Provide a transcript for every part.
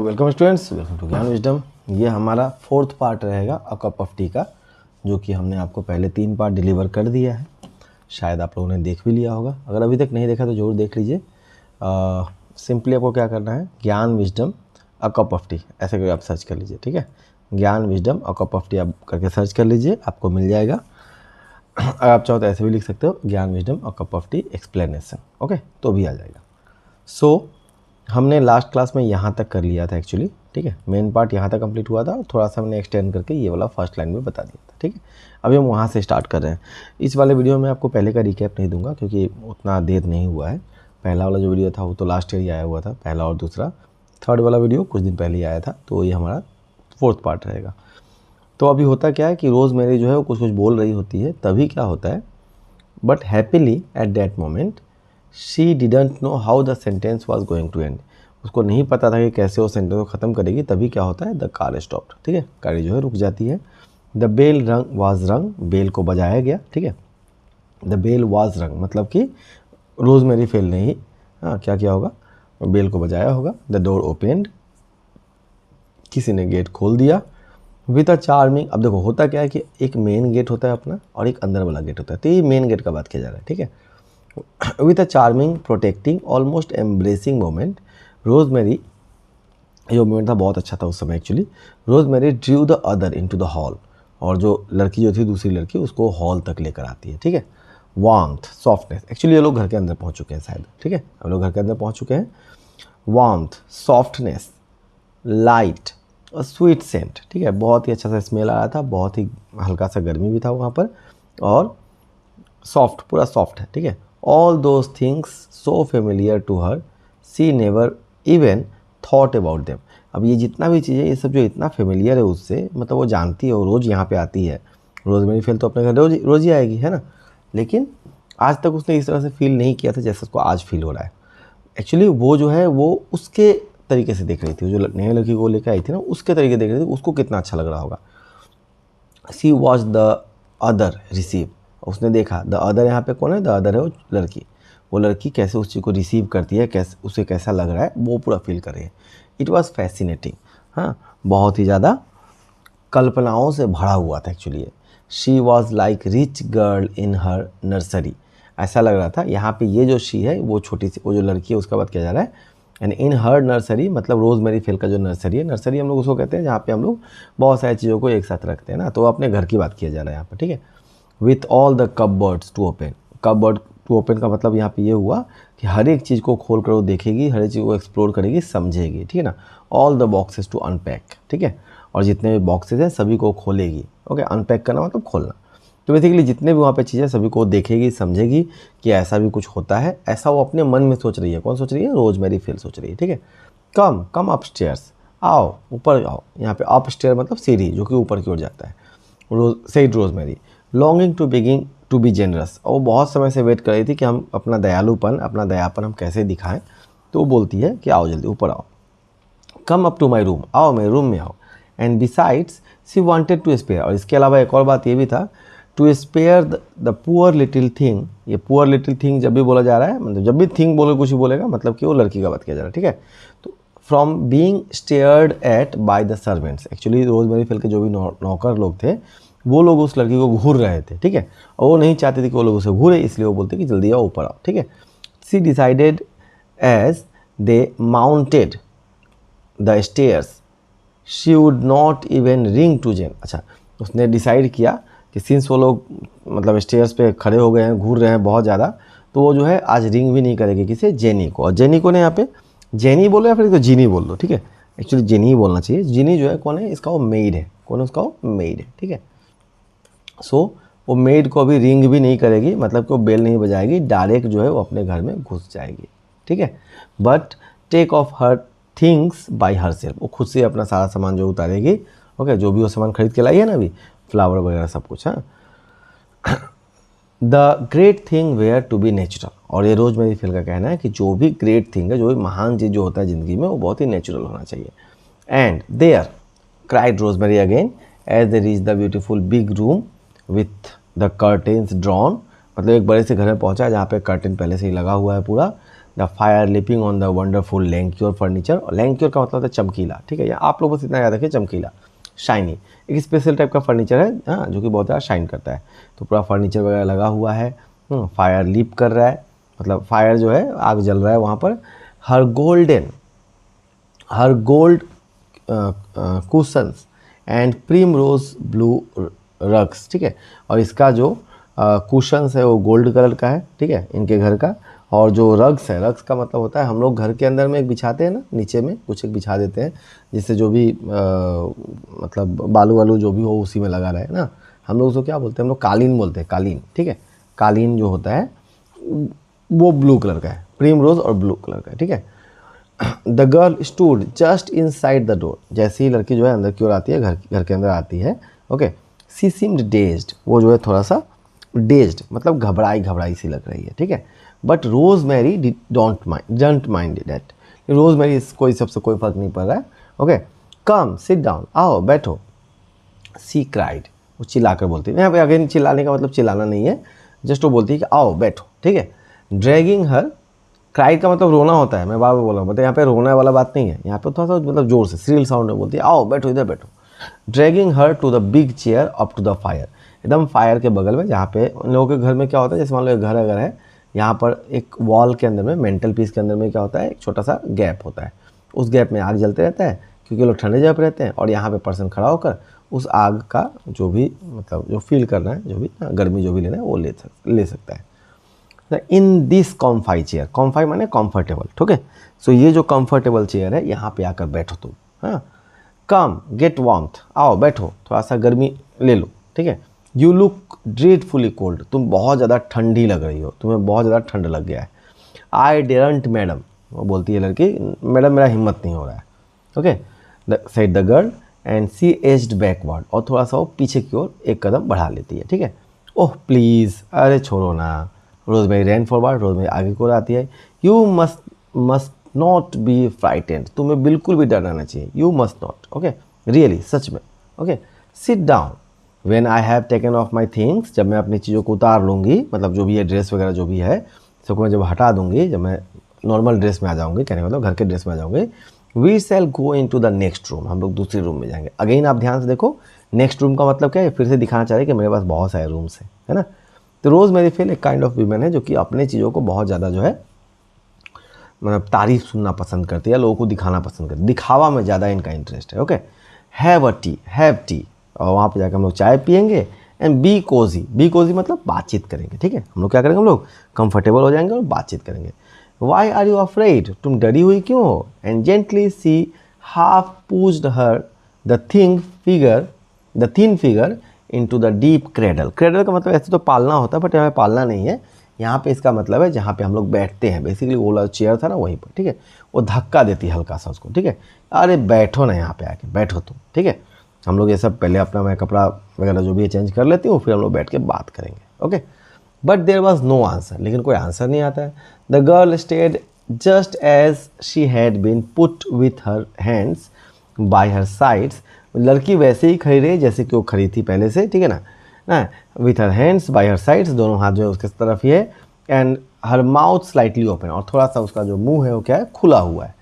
Welcome students, welcome to ज्ञान wisdom. ये हमारा 4th पार्ट रहेगा अ कप ऑफ टी का, जो कि हमने आपको पहले 3 पार्ट डिलीवर कर दिया है। शायद आप लोगों ने देख भी लिया होगा। अगर अभी तक नहीं देखा तो ज़रूर देख लीजिए। सिंपली आपको क्या करना है, ज्ञान wisdom a cup of T ऐसे करके आप सर्च कर लीजिए। ठीक है, ज्ञान wisdom a cup of T आप करके सर्च कर लीजिए, आपको मिल जाएगा। अगर आप चाहो तो ऐसे भी लिख सकते हो, ज्ञान wisdom a cup of T explanation, okay, तो भी आ जाएगा। सो हमने लास्ट क्लास में यहाँ तक कर लिया था एक्चुअली। ठीक है, मेन पार्ट यहाँ तक कंप्लीट हुआ था, थोड़ा सा हमने एक्सटेंड करके ये वाला फर्स्ट लाइन में बता दिया था। ठीक है, अभी हम वहाँ से स्टार्ट कर रहे हैं। इस वाले वीडियो में आपको पहले का रिकैप नहीं दूंगा क्योंकि उतना देर नहीं हुआ है। पहला वाला जो वीडियो था वो तो लास्ट ईयर ही आया हुआ था, पहला और दूसरा। थर्ड वाला वीडियो कुछ दिन पहले ही आया था, तो ये हमारा 4th पार्ट रहेगा। तो अभी होता क्या है कि रोज़मेरी जो है वो कुछ कुछ बोल रही होती है, तभी क्या होता है, but happily at that moment she didn't know how the sentence was going to end. उसको नहीं पता था कि कैसे वो सेंटेंस को ख़त्म करेगी। तभी क्या होता है, द कार स्टॉप्ड। ठीक है, गाड़ी जो है रुक जाती है। द बेल रंग वाज रंग, बेल को बजाया गया। ठीक है, द बेल वाज रंग मतलब कि रोज़मेरी फेल ने ही क्या किया होगा, बेल को बजाया होगा। द डोर ओपेंड, किसी ने गेट खोल दिया। विद अ चार्मिंग, अब देखो होता क्या है कि एक मेन गेट होता है अपना और एक अंदर वाला गेट होता है, तो ये मेन गेट का बात किया जा रहा है। ठीक है, with a charming protecting almost embracing moment, Rosemary, ये मोमेंट था बहुत अच्छा था उस समय actually. Rosemary drew the other into the hall, और जो लड़की जो थी दूसरी लड़की उसको हॉल तक लेकर आती है। ठीक है, वार्मथ सॉफ्टनेस, एक्चुअली ये लोग घर के अंदर पहुंच चुके हैं शायद। ठीक है, हम लोग घर के अंदर पहुंच चुके हैं। वार्मथ, सॉफ्टनेस, लाइट और स्वीट सेंट। ठीक है, बहुत ही अच्छा सा स्मेल आ रहा था, बहुत ही हल्का सा गर्मी भी था वहाँ पर, और सॉफ्ट, पूरा सॉफ्ट है। ठीक है, all those things so familiar to her she never even thought about them. अब ये जितना भी चीज़ें, ये सब जो इतना फेमिलियर है उससे, मतलब वो जानती है, वो रोज़ यहाँ पे आती है। रोज़मेरी फेल तो अपने घर रोज़ ही आएगी, है ना, लेकिन आज तक उसने इस तरह से फील नहीं किया था जैसे उसको आज फील हो रहा है। एक्चुअली वो जो है वो उसके तरीके से देख रही थी, जो नई लड़की को लेकर आई थी ना, उसके तरीके देख रही थी, उसको कितना अच्छा लग रहा होगा। सी वॉज द अदर रिसीव, उसने देखा। द अदर यहाँ पे कौन है, द अदर है वो लड़की। वो लड़की कैसे उस चीज़ को रिसीव करती है, कैसे उसे कैसा लग रहा है, वो पूरा फील कर रही है। इट वॉज फैसिनेटिंग, हाँ, बहुत ही ज़्यादा कल्पनाओं से भरा हुआ था एक्चुअली ये। She was like rich girl in her nursery, ऐसा लग रहा था। यहाँ पे ये जो शी है वो छोटी सी, वो जो लड़की है उसका बात किया जा रहा है। एंड इन हर नर्सरी मतलब रोज़मेरी फेल का जो नर्सरी है, नर्सरी हम लोग उसको कहते हैं जहाँ पे हम लोग बहुत सारी चीज़ों को एक साथ रखते हैं ना, तो अपने घर की बात किया जा रहा है यहाँ पर। ठीक है, with all the cupboards to open, cupboard to open का मतलब यहाँ पे ये हुआ कि हर एक चीज़ को खोल कर वो देखेगी, हर एक चीज़ को एक्सप्लोर करेगी, समझेगी। ठीक है ना, all the boxes to unpack. ठीक है, और जितने भी बॉक्सेस हैं सभी को खोलेगी। ओके, अनपैक करना मतलब खोलना। तो बेसिकली जितने भी वहाँ पे चीज़ें सभी को देखेगी, समझेगी कि ऐसा भी कुछ होता है, ऐसा वो अपने मन में सोच रही है। कौन सोच रही है, रोज़मेरी फेल सोच रही है। ठीक है, कम अपस्टेयर्स, आओ ऊपर आओ। यहाँ पे अपस्टेयर मतलब सीढ़ी जो कि ऊपर की ओर जाता है। Said Rosemary longing to begin to be generous, और वो बहुत समय से वेट कर रही थी कि हम अपना दयालुपन, अपना दयापन हम कैसे दिखाएं। तो वो बोलती है कि आओ जल्दी ऊपर आओ, come up to my room, आओ मेरे रूम में आओ। And besides she wanted to spare, और इसके अलावा एक और बात ये भी था, to spare the poor little thing. ये पुअर लिटिल थिंग जब भी बोला जा रहा है, मतलब जब भी थिंग बोले कुछ बोलेगा मतलब कि वो लड़की का बात किया जा रहा है। ठीक है, तो from being stared at by the servants, actually rosemary fail के जो भी नौकर लोग थे वो लोग उस लड़की को घूर रहे थे। ठीक है, और वो नहीं चाहते थे कि वो लोग उसे घूरे, इसलिए वो बोलते कि जल्दी आओ ऊपर आओ। ठीक है, she decided as they mounted the stairs she would not even ring to Jeanne. अच्छा, उसने डिसाइड किया कि सिंस वो लोग मतलब स्टेयर्स पे खड़े हो गए हैं, घूर रहे हैं बहुत ज़्यादा, तो वो जो है आज रिंग भी नहीं करेगी किसे, जेनी को। और जेनी को ने यहाँ पे जेनी बोलो या फिर तो जीनी बोल दो। ठीक है, एक्चुअली जेनी ही बोलना चाहिए। जीनी जो है कौन है, इसका वो मेड है। कौन है उसका, वो मेड है। ठीक है, सो वो मेड को अभी रिंग भी नहीं करेगी, मतलब कि वो बेल नहीं बजाएगी, डायरेक्ट जो है वो अपने घर में घुस जाएगी। ठीक है, but take off her things by herself, वो खुद से अपना सारा सामान जो उतारेगी। ओके, जो भी वो सामान खरीद के लाई है ना अभी, फ्लावर वगैरह सब कुछ। हाँ, the great thing were to be natural, और ये रोज़मेरी फेल का कहना है कि जो भी ग्रेट थिंग है, जो भी महान चीज़ जो होता है ज़िंदगी में, वो बहुत ही नेचुरल होना चाहिए। And there cried Rosemary again as they reach the beautiful big room with the curtains drawn, मतलब एक बड़े से घर में पहुंचा जहाँ पे कर्टेन पहले से ही लगा हुआ है पूरा। The fire leaping on the wonderful lacquer furniture. और लैंक्योर का मतलब होता है चमकीला, ठीक है, या आप लोग बस इतना याद रखें चमकीला, शाइनी। एक स्पेशल टाइप का फर्नीचर है, हाँ, जो कि बहुत ज़्यादा शाइन करता है। तो पूरा फर्नीचर वगैरह लगा हुआ है, फायर लीप कर रहा है, मतलब फायर जो है आग जल रहा है वहाँ पर। हर gold cushions and primrose blue rugs, ठीक है। और इसका जो कुशंस है वो गोल्ड कलर का है, ठीक है, इनके घर का। और जो रग्स है, रग्स का मतलब होता है हम लोग घर के अंदर में एक बिछाते हैं ना, नीचे में कुछ एक बिछा देते हैं, जिससे जो भी मतलब बालू वालू जो भी हो उसी में लगा रहे ना। हम लोग उसको क्या बोलते हैं, हम लोग कालीन बोलते हैं, कालीन, ठीक है। कालीन जो होता है वो ब्लू कलर का है, प्रीम रोज और ब्लू कलर का है, ठीक है। The girl stood just in side the door. जैसे ही लड़की जो है अंदर की ओर आती है, घर के अंदर आती है, ओके। सी सीम्ड डेज्ड, वो जो है थोड़ा सा डेज्ड मतलब घबराई सी लग रही है, ठीक है। But Rosemary don't mind that. Rosemary इसको इस सबसे कोई फर्क नहीं पड़ रहा है, ओके। कम सिट डाउन, आओ बैठो। सी क्राइड, वो चिल्ला कर बोलती है। यहाँ पे अगेन चिल्लाने का मतलब चिल्लाना नहीं है, जस्ट वो बोलती है कि आओ बैठो, ठीक है। ड्रैगिंग हर, क्राइड का मतलब रोना होता है, मैं बार बार बोल रहा हूँ, मतलब यहाँ पे रोने वाला बात नहीं है, यहाँ पे थोड़ा सा मतलब जोर से श्रील साउंड में बोलती है, आओ बैठो इधर बैठो। Dragging her to the big chair up to the fire, एकदम फायर के बगल में, जहाँ पे उन लोगों के घर में क्या होता है, जैसे मान लो घर अगर है, यहाँ पर एक वॉल के अंदर में, मेंटल पीस के अंदर में क्या होता है, एक छोटा सा गैप होता है, उस गैप में आग जलते रहता है, क्योंकि लोग ठंडे जगह पर रहते हैं। और यहाँ पे पर्सन खड़ा होकर उस आग का जो भी मतलब जो फील करना है, जो भी गर्मी जो भी लेना है वो ले सकता है। इन दिस कॉम्फाई चेयर, कॉम्फाई माने कंफर्टेबल, ठीक है। सो ये जो कंफर्टेबल चेयर है, यहाँ पे आकर बैठो तुम, हाँ। कम गेट वार्मथ, आओ बैठो, थोड़ा सा गर्मी ले लो, ठीक है। यू लुक ड्रेडफुली कोल्ड, तुम बहुत ज़्यादा ठंडी लग रही हो, तुम्हें बहुत ज़्यादा ठंड लग गया है। आई डेरंट मैडम, वो बोलती है लड़की, मैडम मेरा हिम्मत नहीं हो रहा है, okay, said the girl. And she edged backward, और थोड़ा सा वो पीछे की ओर एक कदम बढ़ा लेती है, ठीक है। ओह प्लीज़, अरे छोड़ो ना। रोजमेरी रैन फॉरवर्ड, रोजमेरी आगे को आती है। You must not be frightened, तुम्हें बिल्कुल भी डरना नहीं चाहिए, you must not, okay, really, सच में, okay. Sit down when I have taken off my things, जब मैं अपनी चीज़ों को उतार लूँगी, मतलब जो भी है ड्रेस वगैरह जो भी है सबको मैं जब हटा दूँगी, जब मैं नॉर्मल ड्रेस में आ जाऊँगी, कहने का मतलब घर के ड्रेस में आ जाऊँगी। We shall go into the next room, हम लोग दूसरे रूम में जाएंगे। अगेन आप ध्यान से देखो, नेक्स्ट रूम का मतलब क्या है, फिर से दिखाना चाह रहे कि मेरे पास बहुत सारे रूम्स हैं, है ना। तो रोज़मेरी फेल एक काइंड ऑफ वीमेन है जो कि अपने चीज़ों को बहुत ज़्यादा जो है मतलब तारीफ सुनना पसंद करती है, लोगों को दिखाना पसंद करती है, दिखावा में ज़्यादा इनका इंटरेस्ट है, ओके। हैव टी, और वहाँ पे जाकर हम लोग चाय पियेंगे। एंड बी कोजी मतलब बातचीत करेंगे, ठीक है। हम लोग क्या करेंगे, हम लोग कंफर्टेबल हो जाएंगे और बातचीत करेंगे। वाई आर यू अफ्रेड, तुम डरी हुई क्यों हो। And gently she half pushed her the thin figure into the deep cradle. Cradle का मतलब ऐसे तो पालना होता है, बट यहाँ पे पालना नहीं है, यहाँ पे इसका मतलब है जहाँ पे हम लोग बैठते हैं, बेसिकली वो वाला चेयर था ना वहीं पर, ठीक है। वो धक्का देती है हल्का सा उसको, ठीक है। अरे बैठो ना यहाँ पे आके, बैठो तुम, ठीक है। हम लोग ये सब पहले अपना मैं कपड़ा वगैरह जो भी है चेंज कर लेती हूँ, फिर हम लोग बैठ के बात करेंगे, okay. But there was no answer, लेकिन कोई आंसर नहीं आता है। The girl stayed just as she had been put with her hands by her sides, लड़की वैसे ही खड़ी रही जैसे कि वो खड़ी थी पहले से, ठीक है ना। With her hands by her sides, दोनों हाथ जो है उसके तरफ ही है। And her mouth slightly open, और थोड़ा सा उसका जो मुंह है वो क्या है, खुला हुआ है।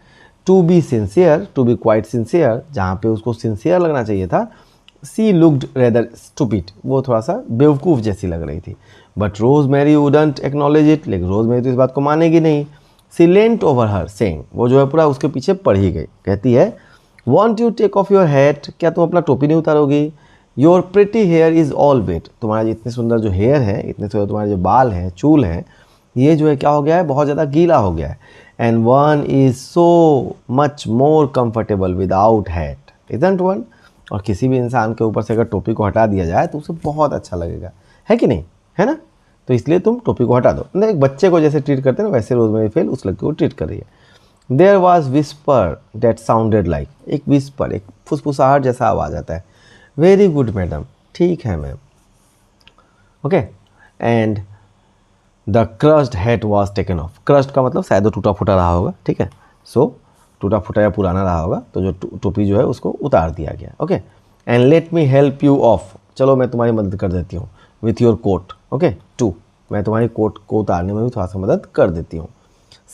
To be sincere, to be quite sincere, जहाँ पे उसको सिंसियर लगना चाहिए था, सी लुक्ड रेदर स्टूपिड, वो थोड़ा सा बेवकूफ़ जैसी लग रही थी। But rosemary wouldn't acknowledge it, लेकिन रोजमेरी तो इस बात को मानेगी नहीं। सी लेंट ओवर हर सेइंग, वो जो है पूरा उसके पीछे पड़ ही गई, कहती है won't you take off your hat, क्या तुम अपना टोपी नहीं उतारोगी। Your pretty hair is all wet, तुम्हारा इतने सुंदर जो हेयर है, इतने सुंदर तुम्हारे जो बाल हैं, चूल हैं, ये जो है क्या हो गया है, बहुत ज़्यादा गीला हो गया है। And one is so much more comfortable without hat, isn't one, और किसी भी इंसान के ऊपर से अगर टोपी को हटा दिया जाए तो उसे बहुत अच्छा लगेगा, है कि नहीं, है ना। तो इसलिए तुम टोपी को हटा दो, मतलब एक बच्चे को जैसे ट्रीट करते हैं ना, वैसे रोजमेरी फेल उस लड़की को ट्रीट कर रही है। There was whisper that sounded like, एक विस्पर, एक फुसफुसाहट जैसा आवाज़ आता है। वेरी गुड मैडम, ठीक है ma'am, okay. And the crossed hat was taken of, crossed का मतलब शायद वो टूटा फूटा रहा होगा, ठीक है। सो टूटा फूटा या पुराना रहा होगा, तो जो टोपी जो है उसको उतार दिया गया, okay. And let me help you off, चलो मैं तुम्हारी मदद कर देती हूँ। With your coat, okay, too, मैं तुम्हारी कोट को उतारने में भी थोड़ा सा मदद कर देती हूँ।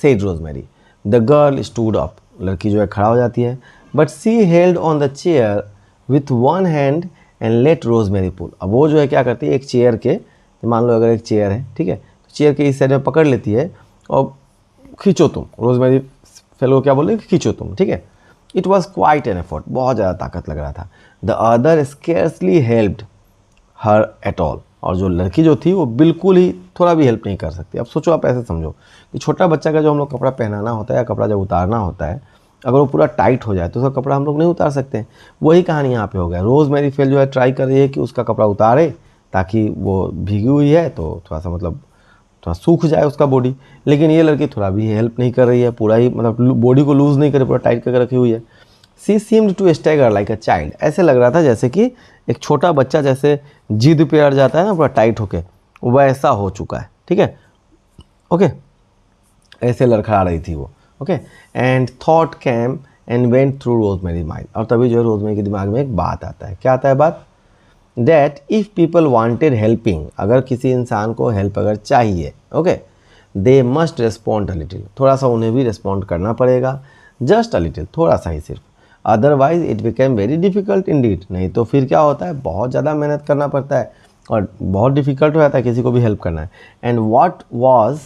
Said Rosemary. The girl stood up, लड़की जो है खड़ा हो जाती है, but she held on the chair with one hand and let Rosemary pull. अब वो जो है क्या करती है, एक चेयर के, मान लो अगर एक चेयर है, ठीक है, तो चेयर के इस साइड में पकड़ लेती है और खींचो तुम, रोजमेरी फेलो क्या बोले, खींचो तुम, ठीक है। It was quite an effort, बहुत ज़्यादा ताकत लग रहा था। The other scarcely helped her at all, और जो लड़की जो थी वो बिल्कुल ही थोड़ा भी हेल्प नहीं कर सकती। अब सोचो, आप ऐसे समझो कि छोटा बच्चा का जो हम लोग कपड़ा पहनाना होता है या कपड़ा जब उतारना होता है, अगर वो पूरा टाइट हो जाए तो उसका कपड़ा हम लोग नहीं उतार सकते। वही कहानी यहाँ पे हो गया। रोज़मेरी फेल जो है ट्राई कर रही है कि उसका कपड़ा उतारे ताकि वो भीगी हुई है तो थोड़ा सा मतलब थोड़ा सूख जाए उसका बॉडी, लेकिन ये लड़की थोड़ा भी हेल्प नहीं कर रही है, पूरा ही मतलब बॉडी को लूज़ नहीं करे, पूरा टाइट करके रखी हुई है। She seemed to stagger like a child, ऐसे लग रहा था जैसे कि एक छोटा बच्चा जैसे जिद पे अड़ जाता है ना पूरा टाइट होके, वैसा हो चुका है, ठीक है, ओके, ऐसे लड़खड़ा रही थी वो, okay. And thought came and went through Rosemary mind, और तभी जो है रोजमेरी के दिमाग में एक बात आता है। क्या आता है बात? That if people wanted helping, अगर किसी इंसान को हेल्प अगर चाहिए, okay, they must respond a little, थोड़ा सा उन्हें भी रिस्पॉन्ड करना पड़ेगा, जस्ट अ लिटिल, थोड़ा सा ही सिर्फ। Otherwise it became very difficult Indeed, नहीं तो फिर क्या होता है, बहुत ज़्यादा मेहनत करना पड़ता है और बहुत डिफ़िकल्ट हो जाता है किसी को भी हेल्प करना है। And what was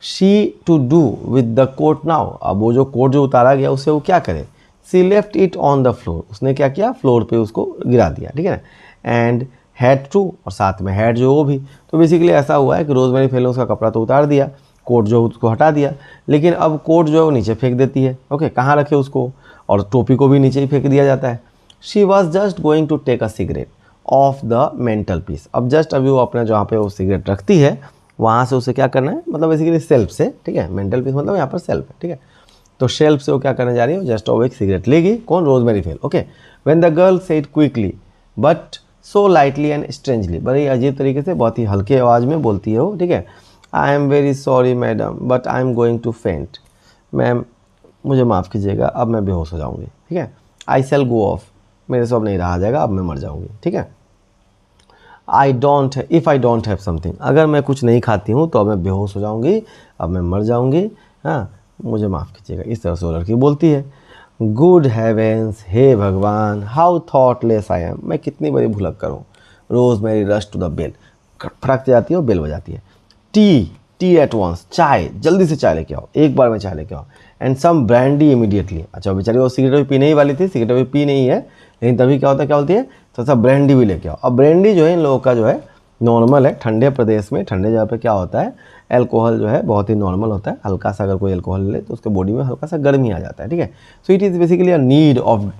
she to do with the coat now, अब वो जो कोट जो उतारा गया उसे वो क्या करे? She left it on the floor, उसने क्या किया, फ्लोर पे उसको गिरा दिया, ठीक है ना। एंड हैड टू, और साथ में हैड जो वो भी, तो बेसिकली ऐसा हुआ है कि रोजमेरी फेल ने उसका कपड़ा तो उतार दिया, कोट जो उसको हटा दिया, लेकिन अब कोट जो है वो नीचे फेंक देती है, ओके, कहाँ रखे उसको, और टोपी को भी नीचे ही फेंक दिया जाता है। She was just going to take a cigarette off the mantelpiece, अब जस्ट अभी वो अपने जहाँ पे वो सिगरेट रखती है वहाँ से उसे क्या करना है, मतलब बेसिकली सेल्फ से, ठीक है, मेंटल पीस मतलब यहाँ पर सेल्फ है, ठीक है, तो शेल्फ से वो क्या करने जा रही है, जस्ट वो एक सिगरेट लेगी, कौन, rosemary fail, okay. When the girl said quickly but so lightly and strangely, बड़ी अजीब तरीके से बहुत ही हल्के आवाज़ में बोलती है वो, ठीक है, I am very sorry madam but I am going to faint, ma'am मुझे माफ़ कीजिएगा अब मैं बेहोश हो जाऊँगी, ठीक है, आई सेल गो ऑफ, मेरे से अब नहीं रहा जाएगा, अब मैं मर जाऊँगी, ठीक है। If I don't have something, अगर मैं कुछ नहीं खाती हूँ तो अब मैं बेहोश हो जाऊँगी, अब मैं मर जाऊँगी, हाँ मुझे माफ़ कीजिएगा, इस तरह से वो लड़की बोलती है। गुड हेवेंस, हे भगवान, हाउ थॉटलेस आई एम, मैं कितनी बड़ी भुलक्कर हूँ। Rosemary rush to the bell, फटक जाती है और बेल बजाती है। टी एट वंस, चाय, जल्दी से चाय लेके आओ, एक बार में चाय लेके आओ। एंड सम ब्रांडी इमीडिएटली, अच्छा बेचारी वो सिगरेट भी पीने ही वाली थी, सिगरेट भी पी नहीं है, लेकिन तभी क्या होता है, क्या बोलती है, थोड़ा सा ब्रांडी भी लेके आओ। अब ब्रांडी जो है इन लोगों का जो है नॉर्मल है, ठंडे प्रदेश में, ठंडे जगह पे क्या होता है, एल्कोहल जो है बहुत ही नॉर्मल होता है, हल्का सा अगर कोई एल्कोहल ले तो उसके बॉडी में हल्का सा गर्मी आ जाता है, ठीक है। So it is basically a need of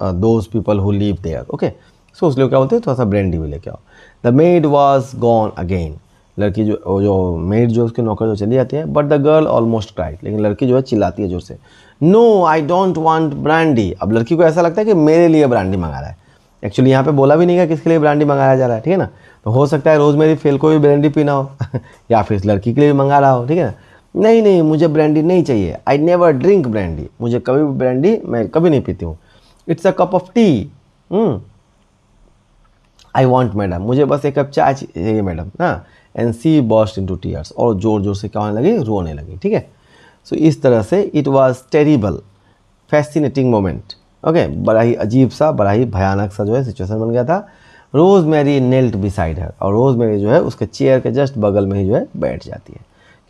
those people who live there, okay. So उसलिए क्या बोलते हैं, थोड़ा सा ब्रांडी भी लेके आओ। The maid was gone again, लड़की जो मेड जो उसके नौकर जो चली जाती है, but the girl almost cried, लेकिन लड़की जो है चिल्लाती है जोर से, no I don't want brandy. अब लड़की को ऐसा लगता है कि मेरे लिए ब्रांडी मंगा रहा है, एक्चुअली यहाँ पे बोला भी नहीं है किसके लिए ब्रांडी मंगाया जा रहा है, ठीक है ना। तो हो सकता है रोजमेरी फेल को भी ब्रांडी पीना हो या फिर इस लड़की के लिए भी मंगा रहा हो, ठीक है ना। नहीं नहीं मुझे ब्रांडी नहीं चाहिए, आई नेवर ड्रिंक ब्रांडी, मुझे कभी भी ब्रांडी मैं कभी नहीं पीती हूँ। It's a cup of tea, I want madam, मुझे बस एक कप चाय चाहिए मैडम, हाँ। And she burst into tears, और जोर जोर से क्या होने लगी, रोने लगी, ठीक है। सो इस तरह से it was terrible fascinating moment, okay, बड़ा ही अजीब सा, बड़ा ही भयानक सा जो है सिचुएशन बन गया था। रोजमेरी नेल्ट बिसाइड हर, और रोजमेरी जो है उसके चेयर के जस्ट बगल में ही जो है बैठ जाती है।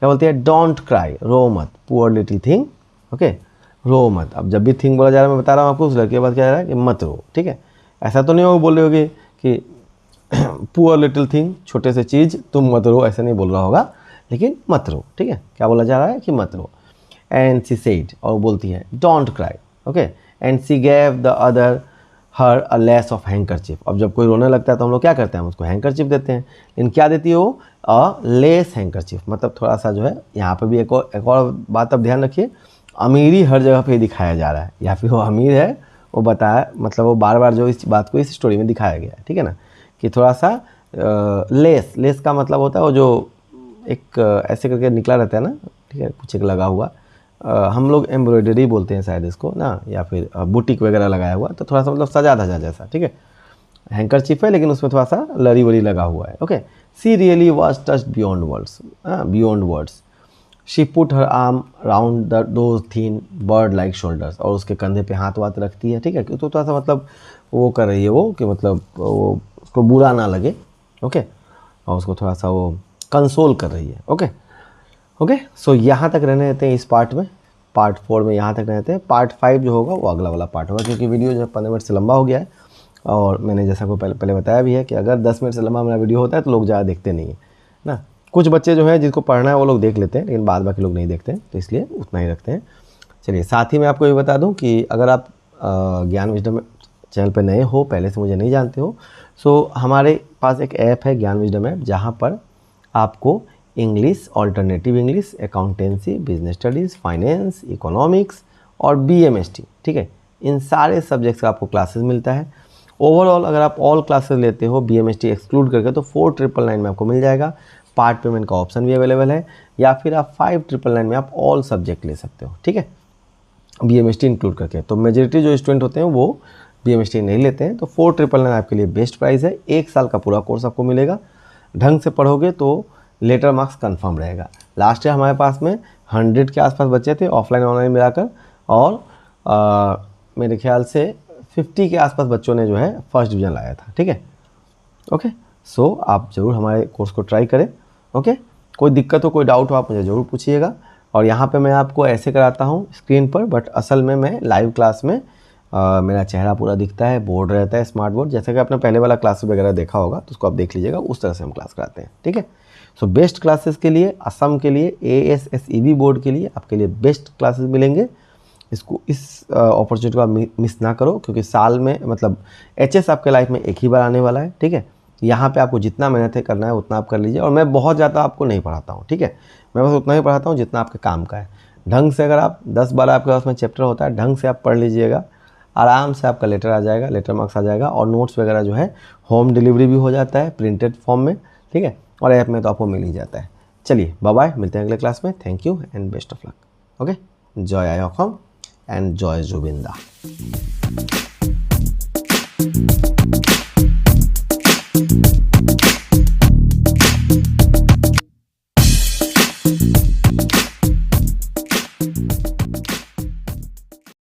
क्या बोलती है, डोंट क्राई, रो मत, पुअर लिटिल थिंग, ओके, रो मत। अब जब भी थिंग बोला जा रहा है, मैं बता रहा हूँ आपको, उस लड़के के बाद क्या जा रहा है कि मत रो, ठीक है। ऐसा तो नहीं हो बोल रहे होगे कि पुअर लिटिल थिंग, छोटे से चीज़ तुम मत रो, ऐसा नहीं बोल रहा होगा, लेकिन मत रो, ठीक है। क्या बोला जा रहा है कि मत रो। एंड सी सेड, और बोलती है don't cry, okay. And she gave the other her a lace of handkerchief, अब जब कोई रोने लगता है तो हम लोग क्या करते हैं, हम उसको हैंकरचिफ देते हैं, लेकिन क्या देती है वो, अ लेस हैंकरचिफ, मतलब थोड़ा सा जो है, यहाँ पे भी एक और बात अब ध्यान रखिए, अमीरी हर जगह पे दिखाया जा रहा है, या फिर वो अमीर है वो बताया, मतलब वो बार बार जो इस बात को इस स्टोरी में दिखाया गया है, ठीक है ना, कि थोड़ा सा लेस का मतलब होता है वो जो एक ऐसे करके निकला रहता है ना, ठीक है, कुछ एक लगा हुआ, हम लोग एम्ब्रॉयडरी बोलते हैं शायद इसको ना, या फिर बुटीक वगैरह लगाया हुआ, तो थोड़ा सा मतलब सजा धजा जैसा, ठीक है। हैंकरचीफ है लेकिन उसमें थोड़ा सा लड़ी वड़ी लगा हुआ है, okay. She really was touched beyond words, beyond words. She put her arm round the those thin bird like shoulders, और उसके कंधे पे हाथ वाथ रखती है, ठीक है, तो थोड़ा सा मतलब वो कर रही है वो कि मतलब वो उसको बुरा ना लगे, ओके, और उसको थोड़ा सा वो कंसोल कर रही है, ओके ओके। सो यहाँ तक रहने देते हैं इस पार्ट में, पार्ट 4 में यहाँ तक रहते हैं। पार्ट 5 जो होगा वो अगला वाला पार्ट होगा, क्योंकि वीडियो जो 15 मिनट से लंबा हो गया है, और मैंने जैसा को पहले बताया भी है कि अगर 10 मिनट से लंबा मेरा वीडियो होता है तो लोग ज़्यादा देखते नहीं है ना। कुछ बच्चे जो है जिसको पढ़ना है वो लोग देख लेते हैं, लेकिन बाद बाकी लोग नहीं देखते हैं, तो इसलिए उतना ही रखते हैं। चलिए, साथ ही मैं आपको ये बता दूं कि अगर आप ज्ञान विजडम चैनल पे नए हो, पहले से मुझे नहीं जानते हो, सो हमारे पास एक ऐप है ज्ञान विजडम ऐप, जहाँ पर आपको English, alternative English, accountancy, business studies, finance, economics और BMST, ठीक है, इन सारे सब्जेक्ट्स का आपको क्लासेस मिलता है। ओवरऑल अगर आप ऑल क्लासेस लेते हो BMST एक्सक्लूड करके तो 4999 में आपको मिल जाएगा। पार्ट पेमेंट का ऑप्शन भी अवेलेबल है, या फिर आप 5999 में आप ऑल सब्जेक्ट ले सकते हो, ठीक है, BMST इंक्लूड करके। तो मेजोरिटी जो स्टूडेंट होते हैं वो BMST नहीं लेते हैं, तो 4999 आपके लिए बेस्ट प्राइस है। 1 साल का पूरा कोर्स आपको मिलेगा। ढंग से पढ़ोगे तो लेटर मार्क्स कंफर्म रहेगा। लास्ट ईयर हमारे पास में 100 के आसपास बच्चे थे ऑफलाइन ऑनलाइन मिलाकर, और मेरे ख्याल से 50 के आसपास बच्चों ने जो है फर्स्ट डिवीज़न लाया था, ठीक है, ओके। सो आप ज़रूर हमारे कोर्स को ट्राई करें, ओके। कोई दिक्कत हो, कोई डाउट हो, आप मुझे ज़रूर पूछिएगा। और यहाँ पे मैं आपको ऐसे कराता हूँ स्क्रीन पर, बट असल में मैं लाइव क्लास में मेरा चेहरा पूरा दिखता है, बोर्ड रहता है, स्मार्ट बोर्ड, जैसे कि आपने पहले वाला क्लास वगैरह देखा होगा, तो उसको आप देख लीजिएगा, उस तरह से हम क्लास कराते हैं, ठीक है। सो बेस्ट क्लासेस के लिए, असम के लिए, ASSEB बोर्ड के लिए आपके लिए बेस्ट क्लासेस मिलेंगे। इसको, इस अपॉर्चुनिटी को आप मिस ना करो, क्योंकि साल में मतलब HS आपके लाइफ में एक ही बार आने वाला है, ठीक है। यहाँ पे आपको जितना मेहनत करना है उतना आप कर लीजिए, और मैं बहुत ज़्यादा आपको नहीं पढ़ाता हूँ, ठीक है, मैं बस उतना ही पढ़ाता हूँ जितना आपके काम का है। ढंग से अगर आप 10-12 आपके पास में चैप्टर होता है, ढंग से आप पढ़ लीजिएगा, आराम से आपका लेटर आ जाएगा, लेटर मार्क्स आ जाएगा, और नोट्स वगैरह जो है होम डिलीवरी भी हो जाता है प्रिंटेड फॉर्म में, ठीक है, और ऐप में तो आपको मिल ही जाता है। चलिए, बाय बाय, मिलते हैं अगले क्लास में। Thank you and best of luck, okay. जय आय असम एंड जय जुबिंदा।